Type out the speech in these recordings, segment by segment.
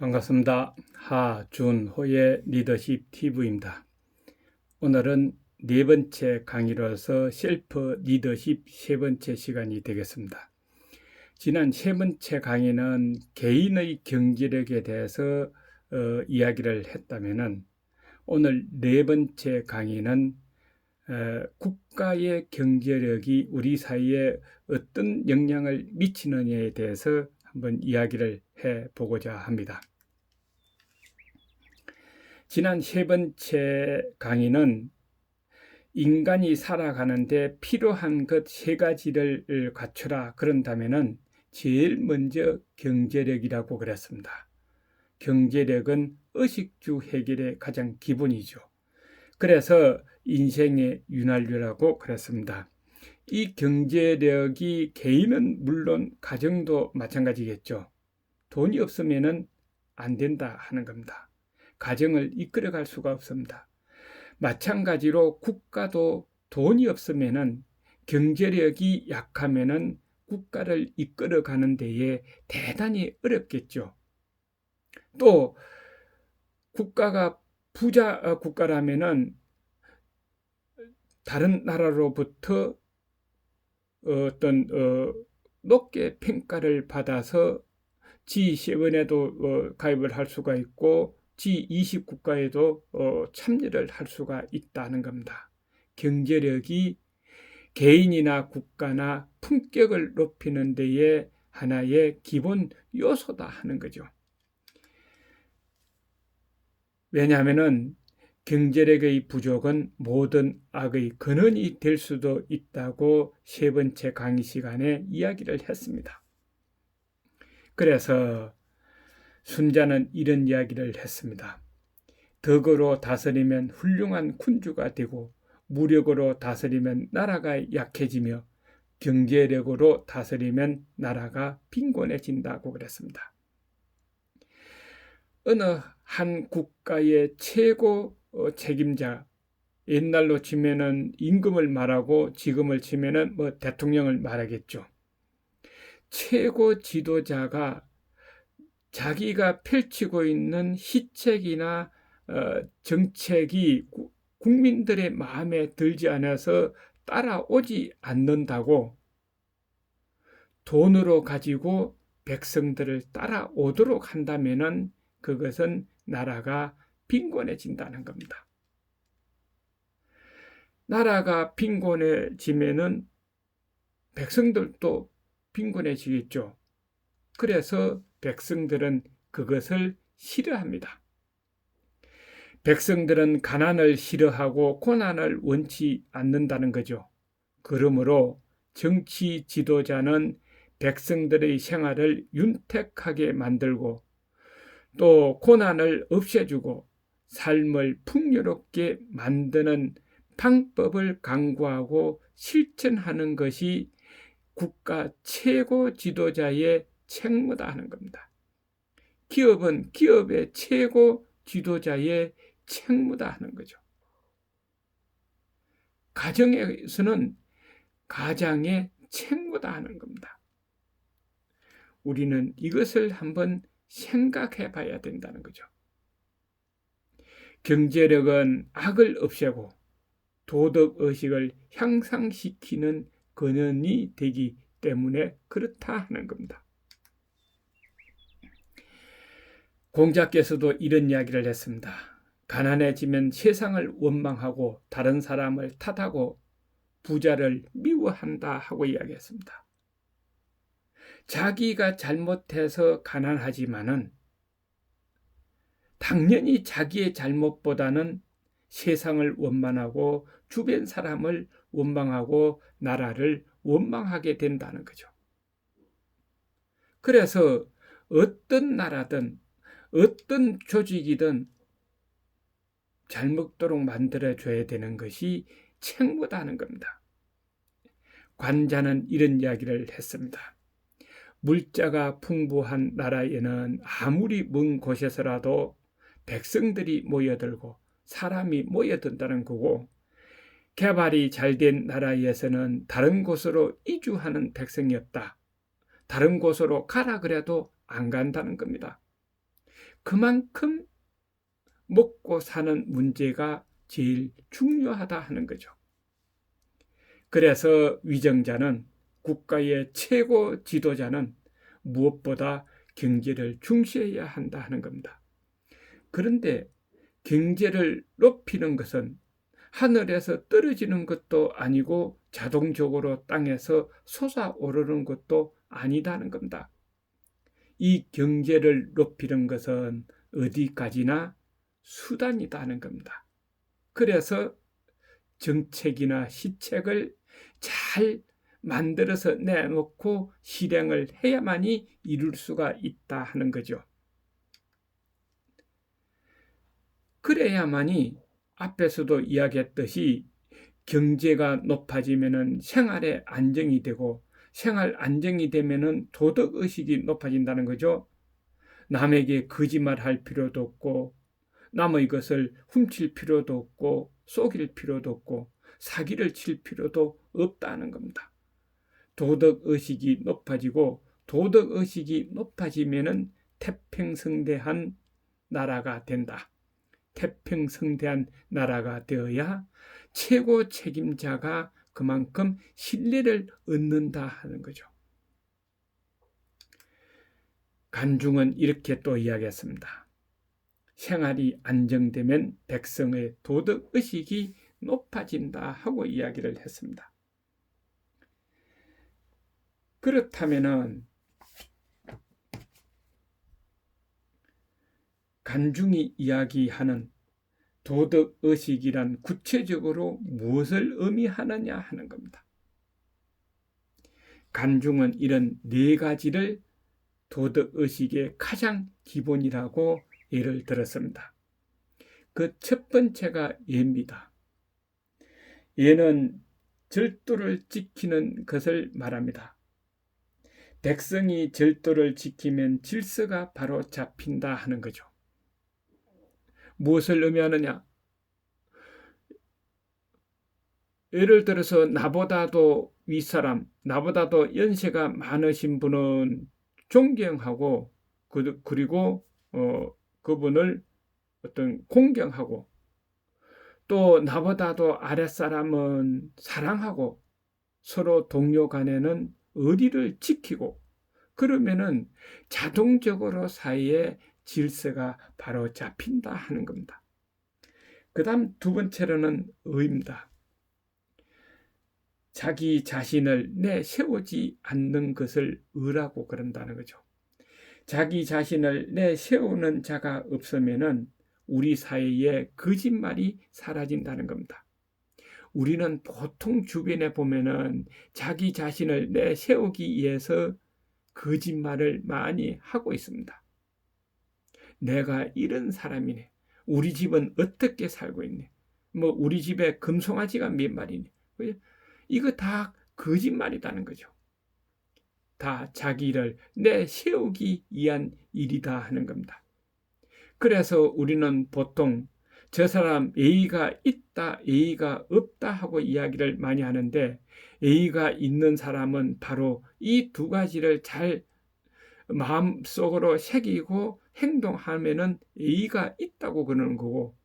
반갑습니다. 하준호의 리더십 TV입니다. 오늘은 네 번째 강의로서 셀프 리더십 세 번째 시간이 되겠습니다. 지난 세 번째 강의는 개인의 경제력에 대해서 이야기를 했다면은 오늘 네 번째 강의는 국가의 경제력이 우리 사회에 어떤 영향을 미치느냐에 대해서 한번 이야기를 해보고자 합니다. 지난 세 번째 강의는 인간이 살아가는데 필요한 것 세 가지를 갖추라 그런다면은 제일 먼저 경제력이라고 그랬습니다. 경제력은 의식주 해결의 가장 기본이죠. 그래서 인생의 윤활유라고 그랬습니다. 이 경제력이 개인은 물론 가정도 마찬가지겠죠. 돈이 없으면은 안 된다 하는 겁니다. 가정을 이끌어갈 수가 없습니다. 마찬가지로 국가도 돈이 없으면은 경제력이 약하면은 국가를 이끌어가는 데에 대단히 어렵겠죠. 또 국가가 부자 국가라면은 다른 나라로부터 어떤 높게 평가를 받아서 G7에도 가입을 할 수가 있고 G20 국가에도 참여를 할 수가 있다는 겁니다. 경제력이 개인이나 국가나 품격을 높이는 데에 하나의 기본 요소다 하는 거죠. 왜냐하면은 경제력의 부족은 모든 악의 근원이 될 수도 있다고 세 번째 강의 시간에 이야기를 했습니다. 그래서 순자는 이런 이야기를 했습니다. 덕으로 다스리면 훌륭한 군주가 되고 무력으로 다스리면 나라가 약해지며 경제력으로 다스리면 나라가 빈곤해진다고 그랬습니다. 어느 한 국가의 최고 책임자, 옛날로 치면은 임금을 말하고 지금을 치면은 대통령을 말하겠죠. 최고 지도자가 자기가 펼치고 있는 시책이나 정책이 국민들의 마음에 들지 않아서 따라오지 않는다고 돈으로 가지고 백성들을 따라오도록 한다면은 그것은 나라가 빈곤해진다는 겁니다. 나라가 빈곤해지면은 백성들도 빈곤해지겠죠. 그래서 백성들은 그것을 싫어합니다. 백성들은 가난을 싫어하고 고난을 원치 않는다는 거죠. 그러므로 정치 지도자는 백성들의 생활을 윤택하게 만들고 또 고난을 없애주고 삶을 풍요롭게 만드는 방법을 강구하고 실천하는 것이 국가 최고 지도자의 책무다 하는 겁니다. 기업은 기업의 최고 지도자의 책무다 하는 거죠. 가정에서는 가장의 책무다 하는 겁니다. 우리는 이것을 한번 생각해 봐야 된다는 거죠. 경제력은 악을 없애고 도덕의식을 향상시키는 근원이 되기 때문에 그렇다 하는 겁니다. 공자께서도 이런 이야기를 했습니다. 가난해지면 세상을 원망하고 다른 사람을 탓하고 부자를 미워한다 하고 이야기했습니다. 자기가 잘못해서 가난하지만은 당연히 자기의 잘못보다는 세상을 원망하고 주변 사람을 원망하고 나라를 원망하게 된다는 거죠. 그래서 어떤 나라든 어떤 조직이든 잘 먹도록 만들어줘야 되는 것이 책무다는 겁니다. 관자는 이런 이야기를 했습니다. 물자가 풍부한 나라에는 아무리 먼 곳에서라도 백성들이 모여들고 사람이 모여든다는 거고, 개발이 잘 된 나라에서는 다른 곳으로 이주하는 백성이 없다. 다른 곳으로 가라 그래도 안 간다는 겁니다. 그만큼 먹고 사는 문제가 제일 중요하다 하는 거죠. 그래서 위정자는, 국가의 최고 지도자는 무엇보다 경제를 중시해야 한다 하는 겁니다. 그런데 경제를 높이는 것은 하늘에서 떨어지는 것도 아니고 자동적으로 땅에서 솟아오르는 것도 아니다는 겁니다. 이 경제를 높이는 것은 어디까지나 수단이다는 겁니다. 그래서 정책이나 시책을 잘 만들어서 내놓고 실행을 해야만이 이룰 수가 있다 하는 거죠. 그래야만이 앞에서도 이야기했듯이 경제가 높아지면은 생활의 안정이 되고, 생활 안정이 되면은 도덕 의식이 높아진다는 거죠. 남에게 거짓말할 필요도 없고, 남의 것을 훔칠 필요도 없고, 속일 필요도 없고, 사기를 칠 필요도 없다는 겁니다. 도덕 의식이 높아지고, 도덕 의식이 높아지면은 태평성대한 나라가 된다. 태평성대한 나라가 되어야 최고 책임자가 그만큼 신뢰를 얻는다 하는 거죠. 간중은 이렇게 또 이야기했습니다. 생활이 안정되면 백성의 도덕의식이 높아진다 하고 이야기를 했습니다. 그렇다면은 간중이 이야기하는 도덕의식이란 구체적으로 무엇을 의미하느냐 하는 겁니다. 간중은 이런 네 가지를 도덕의식의 가장 기본이라고 예를 들었습니다. 그 첫 번째가 예입니다. 예는 절도를 지키는 것을 말합니다. 백성이 절도를 지키면 질서가 바로 잡힌다 하는 거죠. 무엇을 의미하느냐? 예를 들어서 나보다도 윗사람, 나보다도 연세가 많으신 분은 존경하고, 그리고 그분을 어떤 공경하고, 또 나보다도 아랫사람은 사랑하고, 서로 동료 간에는 의리를 지키고, 그러면은 자동적으로 사이에 질서가 바로 잡힌다 하는 겁니다. 그 다음 두 번째로는 의입니다. 자기 자신을 내세우지 않는 것을 의라고 그런다는 거죠. 자기 자신을 내세우는 자가 없으면은 우리 사이에 거짓말이 사라진다는 겁니다. 우리는 보통 주변에 보면은 자기 자신을 내세우기 위해서 거짓말을 많이 하고 있습니다. 내가 이런 사람이네. 우리 집은 어떻게 살고 있네. 우리 집에 금송아지가 몇 마리네. 이거 다 거짓말이라는 거죠. 다 자기를 내세우기 위한 일이다 하는 겁니다. 그래서 우리는 보통 저 사람 예의가 있다, 예의가 없다 하고 이야기를 많이 하는데, 예의가 있는 사람은 바로 이 두 가지를 잘 마음속으로 새기고 행동하면은 예의가 있다고 그러는 거고,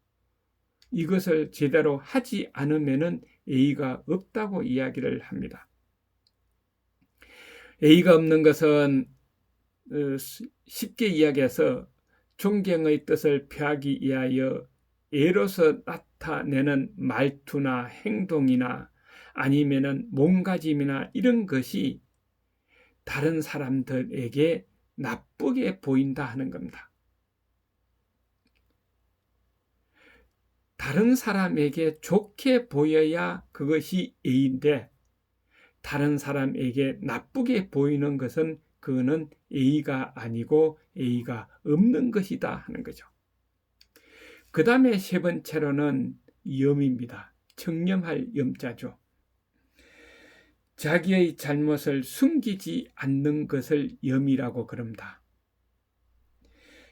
이것을 제대로 하지 않으면은 예의가 없다고 이야기를 합니다. 예의가 없는 것은 쉽게 이야기해서 존경의 뜻을 표하기 위하여 예로서 나타내는 말투나 행동이나 아니면은 몸가짐이나 이런 것이 다른 사람들에게 나쁘게 보인다 하는 겁니다. 다른 사람에게 좋게 보여야 그것이 예의인데, 다른 사람에게 나쁘게 보이는 것은 그거는 예의가 아니고 예의가 없는 것이다 하는 거죠. 그 다음에 세 번째로는 염입니다. 청렴할 염자죠. 자기의 잘못을 숨기지 않는 것을 염이라고 그럽니다.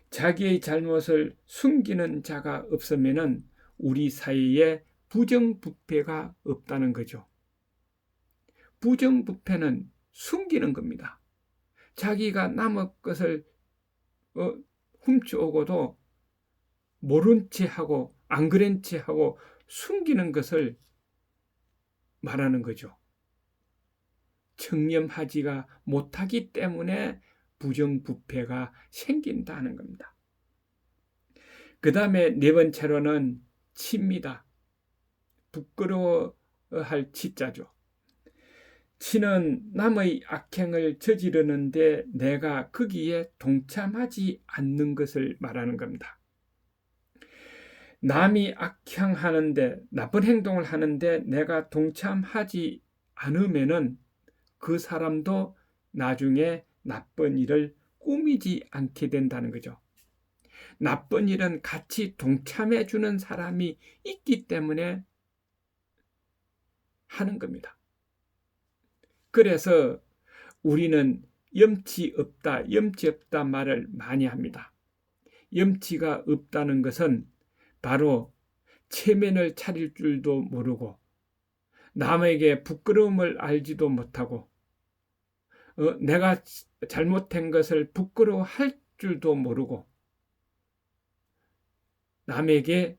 자기의 잘못을 숨기는 자가 없으면은 우리 사이에 부정부패가 없다는 거죠. 부정부패는 숨기는 겁니다. 자기가 남의 것을 훔쳐오고도 모른 채 하고 안 그런 채 하고 숨기는 것을 말하는 거죠. 청렴하지가 못하기 때문에 부정부패가 생긴다는 겁니다. 그 다음에 네 번째로는 치입니다. 부끄러워할 치자죠. 치는 남의 악행을 저지르는데 내가 거기에 동참하지 않는 것을 말하는 겁니다. 남이 악행하는데 나쁜 행동을 하는데 내가 동참하지 않으면은 그 사람도 나중에 나쁜 일을 꾸미지 않게 된다는 거죠. 나쁜 일은 같이 동참해 주는 사람이 있기 때문에 하는 겁니다. 그래서 우리는 염치 없다 말을 많이 합니다. 염치가 없다는 것은 바로 체면을 차릴 줄도 모르고 남에게 부끄러움을 알지도 못하고 내가 잘못한 것을 부끄러워할 줄도 모르고 남에게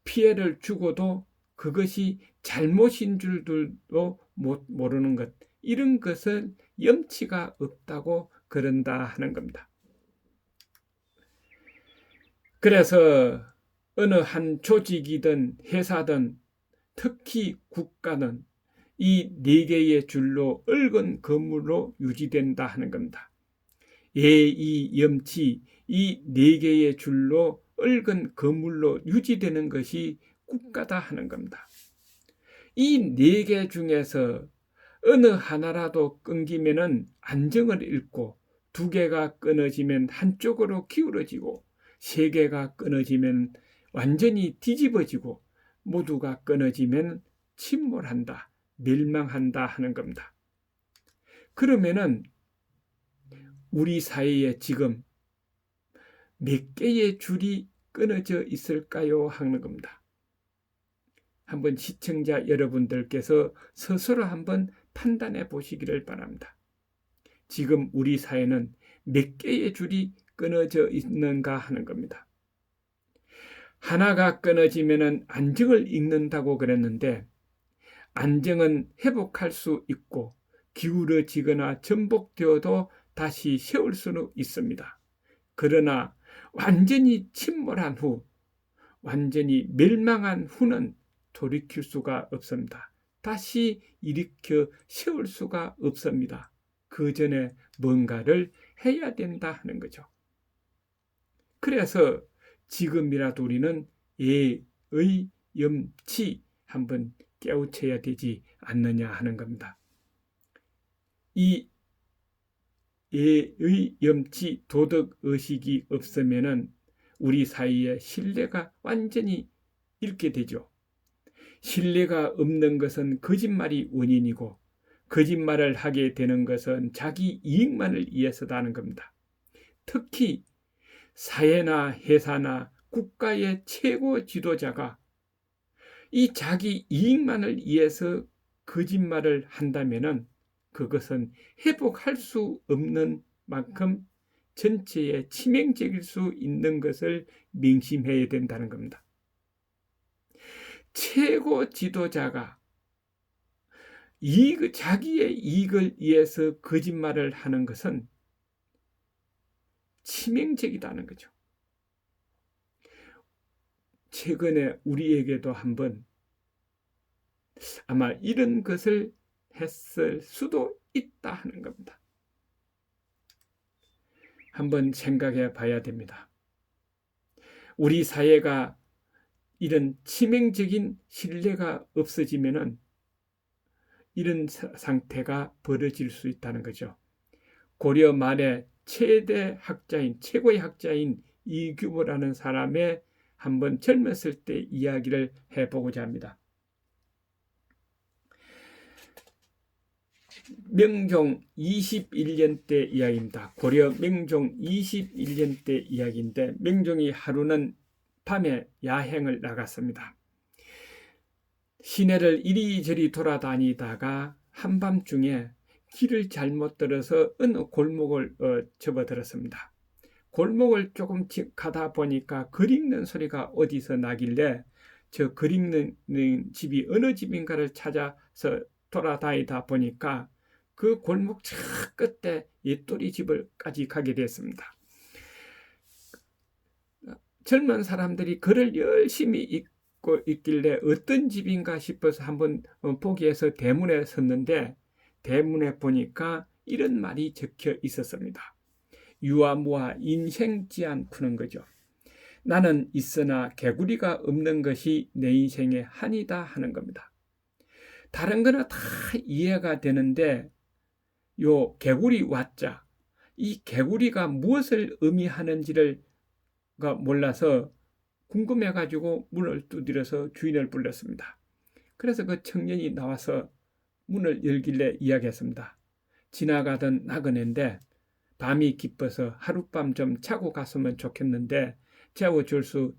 피해를 주고도 그것이 잘못인 줄도 모르는 것, 이런 것은 염치가 없다고 그런다 하는 겁니다. 그래서 어느 한 조직이든 회사든 특히 국가는 이 네 개의 줄로 얽은 그물로 유지된다 하는 겁니다. 예의, 염치, 이 네 개의 줄로 얽은 그물로 유지되는 것이 국가다 하는 겁니다. 이 네 개 중에서 어느 하나라도 끊기면은 안정을 잃고, 두 개가 끊어지면 한쪽으로 기울어지고, 세 개가 끊어지면 완전히 뒤집어지고, 모두가 끊어지면 침몰한다, 멸망한다 하는 겁니다. 그러면은 우리 사회에 지금 몇 개의 줄이 끊어져 있을까요? 하는 겁니다. 한번 시청자 여러분들께서 스스로 한번 판단해 보시기를 바랍니다. 지금 우리 사회는 몇 개의 줄이 끊어져 있는가 하는 겁니다. 하나가 끊어지면 안정을 잃는다고 그랬는데, 안정은 회복할 수 있고 기울어지거나 전복되어도 다시 세울 수는 있습니다. 그러나 완전히 침몰한 후, 완전히 멸망한 후는 돌이킬 수가 없습니다. 다시 일으켜 세울 수가 없습니다. 그 전에 뭔가를 해야 된다 하는 거죠. 그래서 지금이라도 우리는 예의, 염치 한번 깨우쳐야 되지 않느냐 하는 겁니다. 이 예의, 염치, 도덕의식이 없으면은 우리 사이에 신뢰가 완전히 잃게 되죠. 신뢰가 없는 것은 거짓말이 원인이고, 거짓말을 하게 되는 것은 자기 이익만을 위해서다는 겁니다. 특히 사회나 회사나 국가의 최고 지도자가 이 자기 이익만을 위해서 거짓말을 한다면은 그것은 회복할 수 없는 만큼 전체에 치명적일 수 있는 것을 명심해야 된다는 겁니다. 최고 지도자가 자기의 이익을 위해서 거짓말을 하는 것은 치명적이다는 거죠. 최근에 우리에게도 한번 아마 이런 것을 했을 수도 있다 하는 겁니다. 한번 생각해 봐야 됩니다. 우리 사회가 이런 치명적인 신뢰가 없어지면은 이런 상태가 벌어질 수 있다는 거죠. 고려 말에 최고의 학자인 이규보라는 사람의 한번 젊었을 때 이야기를 해보고자 합니다. 명종 21년 때 이야기입니다. 고려 명종 21년 때 이야기인데, 명종이 하루는 밤에 야행을 나갔습니다. 시내를 이리저리 돌아다니다가 한밤중에 길을 잘못 들어서 어느 골목을 접어들었습니다. 골목을 조금 가다 보니까 글 읽는 소리가 어디서 나길래 저 글 읽는 집이 어느 집인가를 찾아서 돌아다니다 보니까 그 골목 저 끝에 옛돌이 집을까지 가게 됐습니다. 젊은 사람들이 글을 열심히 읽고 있길래 어떤 집인가 싶어서 한번 보기 위해서 대문에 섰는데 대문에 보니까 이런 말이 적혀 있었습니다. 유아무아 인생지안 푸는 거죠. 나는 있으나 개구리가 없는 것이 내 인생의 한이다 하는 겁니다. 다른 거는 다 이해가 되는데 요 개구리 와자, 이 개구리가 무엇을 의미하는지를 몰라서 궁금해가지고 문을 두드려서 주인을 불렀습니다. 그래서 그 청년이 나와서 문을 열길래 이야기했습니다. 지나가던 나그네인데 밤이 깊어서 하룻밤 좀 자고 갔으면 좋겠는데 재워줄 수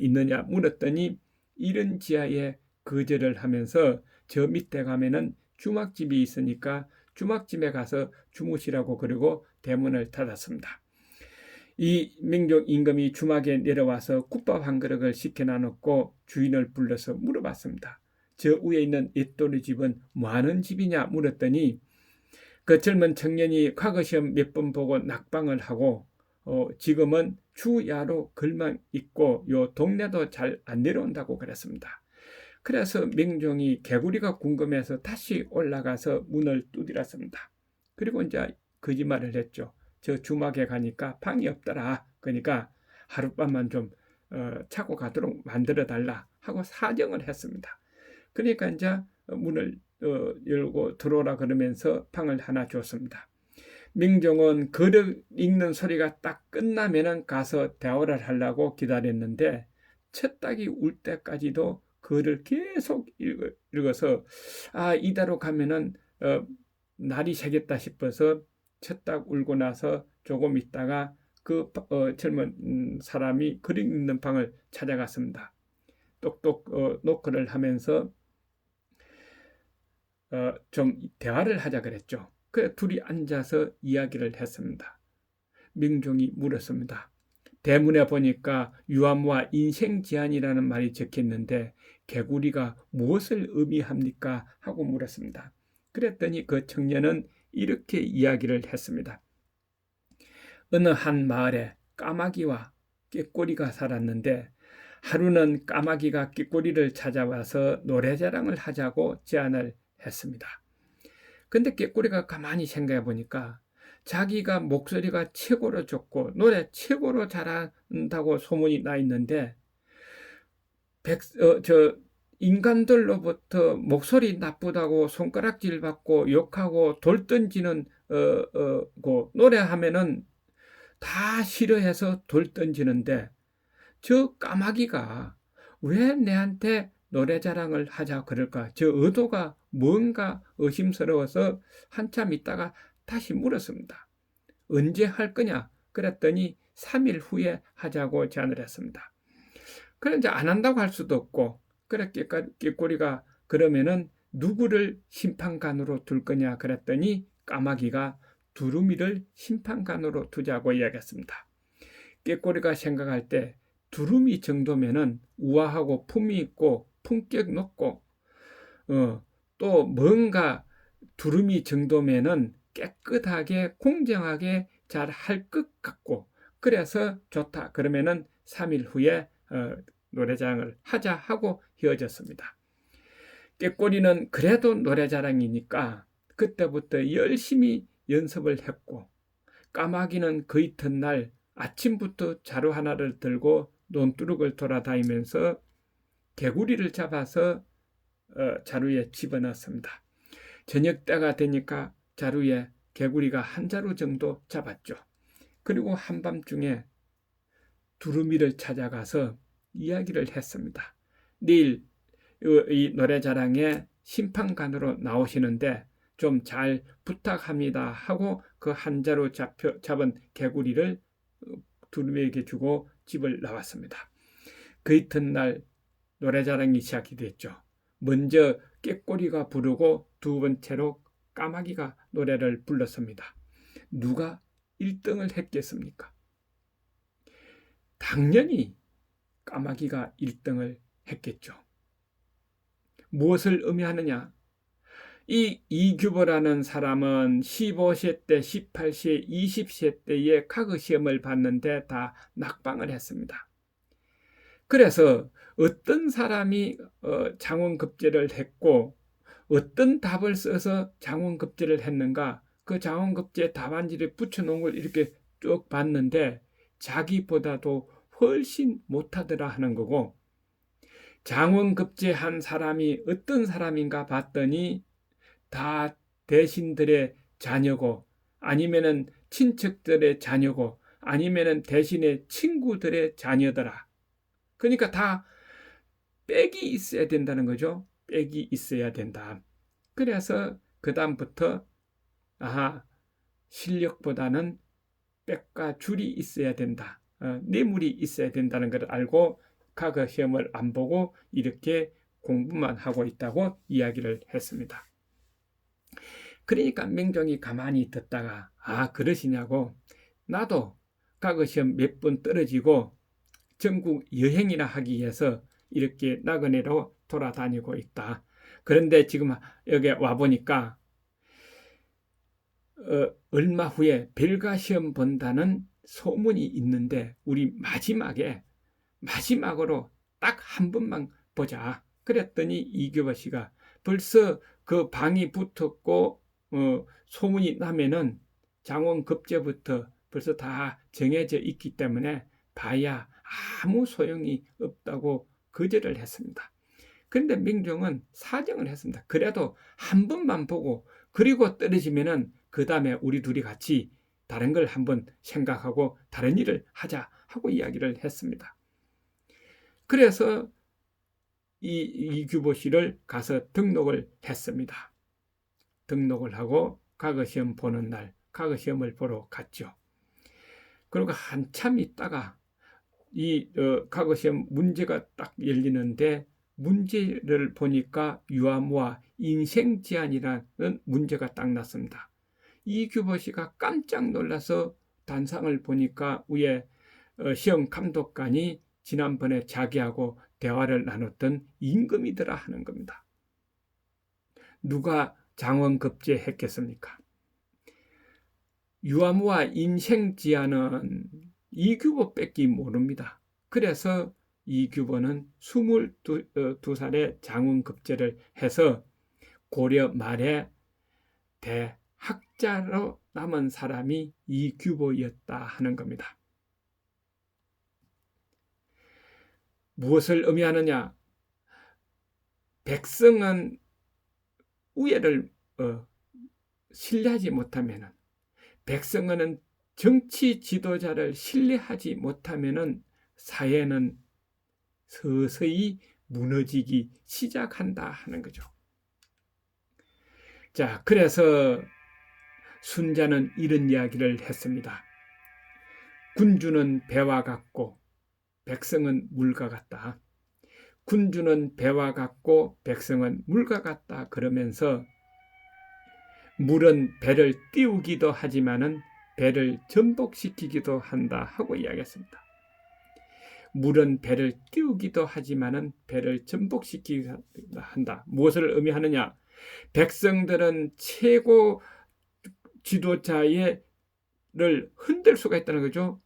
있느냐 물었더니 이른 지하에 거절을 하면서 저 밑에 가면은 주막집이 있으니까 주막집에 가서 주무시라고 그러고 대문을 닫았습니다. 이 민족 임금이 주막에 내려와서 국밥 한 그릇을 시켜놔놓고 주인을 불러서 물어봤습니다. 저 위에 있는 옛돌이 집은 뭐하는 집이냐 물었더니 그 젊은 청년이 과거 시험 몇 번 보고 낙방을 하고 지금은 주야로 글만 있고 요 동네도 잘 안 내려온다고 그랬습니다. 그래서 명종이 개구리가 궁금해서 다시 올라가서 문을 두드렸습니다. 그리고 이제 거짓말을 했죠. 저 주막에 가니까 방이 없더라. 그러니까 하룻밤만 좀 자고 가도록 만들어 달라 하고 사정을 했습니다. 그러니까 이제 문을 열고 들어오라 그러면서 방을 하나 줬습니다. 명종은 글을 읽는 소리가 딱 끝나면은 가서 대화를 하려고 기다렸는데 첫 닭이 울 때까지도 글을 계속 읽어서 이대로 가면은 날이 새겠다 싶어서 첫 닭 울고 나서 조금 있다가 그 젊은 사람이 글 읽는 방을 찾아갔습니다. 똑똑 노크를 하면서 좀 대화를 하자 그랬죠. 그 둘이 앉아서 이야기를 했습니다. 명종이 물었습니다. 대문에 보니까 유아무와 인생지안이라는 말이 적혔는데 개구리가 무엇을 의미합니까? 하고 물었습니다. 그랬더니 그 청년은 이렇게 이야기를 했습니다. 어느 한 마을에 까마귀와 꾀꼬리가 살았는데 하루는 까마귀가 꾀꼬리를 찾아와서 노래자랑을 하자고 제안을 했습니다. 근데 꾀꼬리가 가만히 생각해 보니까 자기가 목소리가 최고로 좋고 노래 최고로 잘한다고 소문이 나 있는데 인간들로부터 목소리 나쁘다고 손가락질 받고 욕하고 돌 던지는 노래하면은 다 싫어해서 돌 던지는데 저 까마귀가 왜 내한테 노래 자랑을 하자 그럴까? 저 의도가 뭔가 의심스러워서 한참 있다가 다시 물었습니다. 언제 할 거냐? 그랬더니 3일 후에 하자고 제안을 했습니다. 그래 이제 안 한다고 할 수도 없고 그래 꾀꼬리가 그러면은 누구를 심판관으로 둘 거냐 그랬더니 까마귀가 두루미를 심판관으로 두자고 이야기했습니다. 꾀꼬리가 생각할 때 두루미 정도면은 우아하고 품위 있고 품격 높고 또 뭔가 두루미 정도면은 깨끗하게 공정하게 잘 할 것 같고 그래서 좋다. 그러면은 3일 후에 노래자랑을 하자 하고 헤어졌습니다. 꾀꼬리는 그래도 노래자랑이니까 그때부터 열심히 연습을 했고 까마귀는 그 이튿날 아침부터 자루 하나를 들고 논두룩을 돌아다니면서 개구리를 잡아서 자루에 집어넣습니다. 저녁 때가 되니까 자루에 개구리가 한 자루 정도 잡았죠. 그리고 한밤중에 두루미를 찾아가서 이야기를 했습니다. 내일 이 노래자랑에 심판관으로 나오시는데 좀 잘 부탁합니다 하고 그 한 자루 잡은 개구리를 두루미에게 주고 집을 나왔습니다. 그 이튿날 노래자랑이 시작이 됐죠. 먼저 꾀꼬리가 부르고 두 번째로 까마귀가 노래를 불렀습니다. 누가 1등을 했겠습니까? 당연히 까마귀가 1등을 했겠죠. 무엇을 의미하느냐? 이 이규보라는 사람은 15세 때, 18세, 20세 때에 가그 시험을 봤는데 다 낙방을 했습니다. 그래서 어떤 사람이 장원급제를 했고 어떤 답을 써서 장원급제를 했는가, 그 장원급제 답안지를 붙여놓은 걸 이렇게 쭉 봤는데 자기보다도 훨씬 못하더라 하는 거고, 장원급제한 사람이 어떤 사람인가 봤더니 다 대신들의 자녀고, 아니면은 친척들의 자녀고, 아니면은 대신의 친구들의 자녀더라. 그러니까 다 빽이 있어야 된다는 거죠. 빽이 있어야 된다. 그래서 그 다음부터 실력보다는 빽과 줄이 있어야 된다. 뇌물이 있어야 된다는 걸 알고 가그 시험을 안 보고 이렇게 공부만 하고 있다고 이야기를 했습니다. 그러니까 명종이 가만히 듣다가 그러시냐고, 나도 가그 시험 몇 번 떨어지고 전국 여행이나 하기 위해서 이렇게 나그네로 돌아다니고 있다. 그런데 지금 여기 와보니까 얼마 후에 별가 시험 본다는 소문이 있는데 우리 마지막으로 딱 한 번만 보자. 그랬더니 이규보 씨가 벌써 그 방이 붙었고 소문이 나면은 장원급제부터 벌써 다 정해져 있기 때문에 봐야 아무 소용이 없다고 거절을 했습니다. 그런데 명종은 사정을 했습니다. 그래도 한 번만 보고 그리고 떨어지면은 그 다음에 우리 둘이 같이 다른 걸 한번 생각하고 다른 일을 하자 하고 이야기를 했습니다. 그래서 이규보 씨를 가서 등록을 했습니다. 등록을 하고 가그 시험 보는 날 가그 시험을 보러 갔죠. 그리고 한참 있다가 이 가그 시험 문제가 딱 열리는데 문제를 보니까 유아무와 인생제한이라는 문제가 딱 났습니다. 이규보 씨가 깜짝 놀라서 단상을 보니까 위에 시험 감독관이 지난번에 자기하고 대화를 나눴던 임금이더라 하는 겁니다. 누가 장원급제 했겠습니까? 유아무와 인생지하는 이규보밖에 모릅니다. 그래서 이규보는 22살에 장원급제를 해서 고려 말에 대학자로 남은 사람이 이규보였다 하는 겁니다. 무엇을 의미하느냐? 백성은 우애를 신뢰하지 못하면은, 백성은 정치 지도자를 신뢰하지 못하면은 사회는 서서히 무너지기 시작한다 하는 거죠. 자, 그래서 순자는 이런 이야기를 했습니다. 군주는 배와 같고 백성은 물과 같다. 군주는 배와 같고 백성은 물과 같다. 그러면서 물은 배를 띄우기도 하지만은 배를 전복시키기도 한다 하고 이야기했습니다. 물은 배를 띄우기도 하지만은 배를 전복시키기도 한다. 무엇을 의미하느냐? 백성들은 최고 지도자를 흔들 수가 있다는 거죠.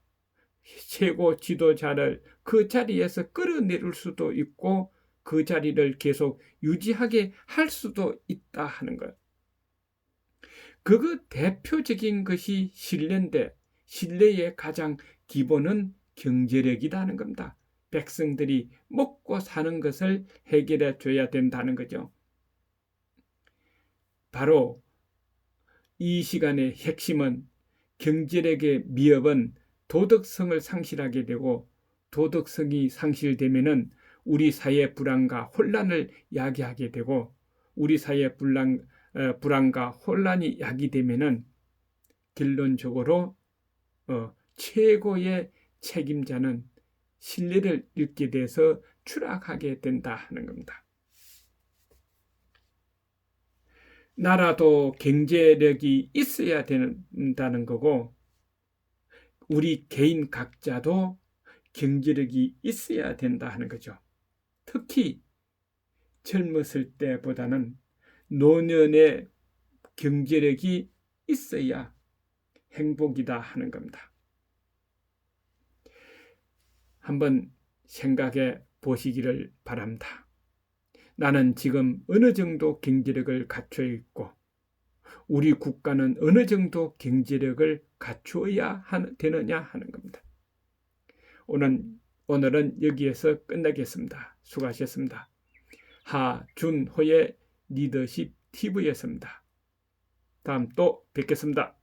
최고 지도자를 그 자리에서 끌어내릴 수도 있고 그 자리를 계속 유지하게 할 수도 있다 하는 거예요. 그거 대표적인 것이 신뢰인데 신뢰의 가장 기본은 경제력이다 하는 겁니다. 백성들이 먹고 사는 것을 해결해 줘야 된다는 거죠. 바로 이 시간의 핵심은 경제력의 미흡은 도덕성을 상실하게 되고 도덕성이 상실되면은 우리 사회 불안과 혼란을 야기하게 되고 우리 사회 불안과 혼란이 야기되면은 결론적으로 최고의 책임자는 신뢰를 잃게 돼서 추락하게 된다 하는 겁니다. 나라도 경제력이 있어야 된다는 거고 우리 개인 각자도 경제력이 있어야 된다 하는 거죠. 특히 젊었을 때보다는 노년의 경제력이 있어야 행복이다 하는 겁니다. 한번 생각해 보시기를 바랍니다. 나는 지금 어느 정도 경제력을 갖춰 있고 우리 국가는 어느 정도 경제력을 갖추어야 되느냐 하는 겁니다. 오늘은 여기에서 끝내겠습니다. 수고하셨습니다. 하준호의 리더십 TV였습니다. 다음 또 뵙겠습니다.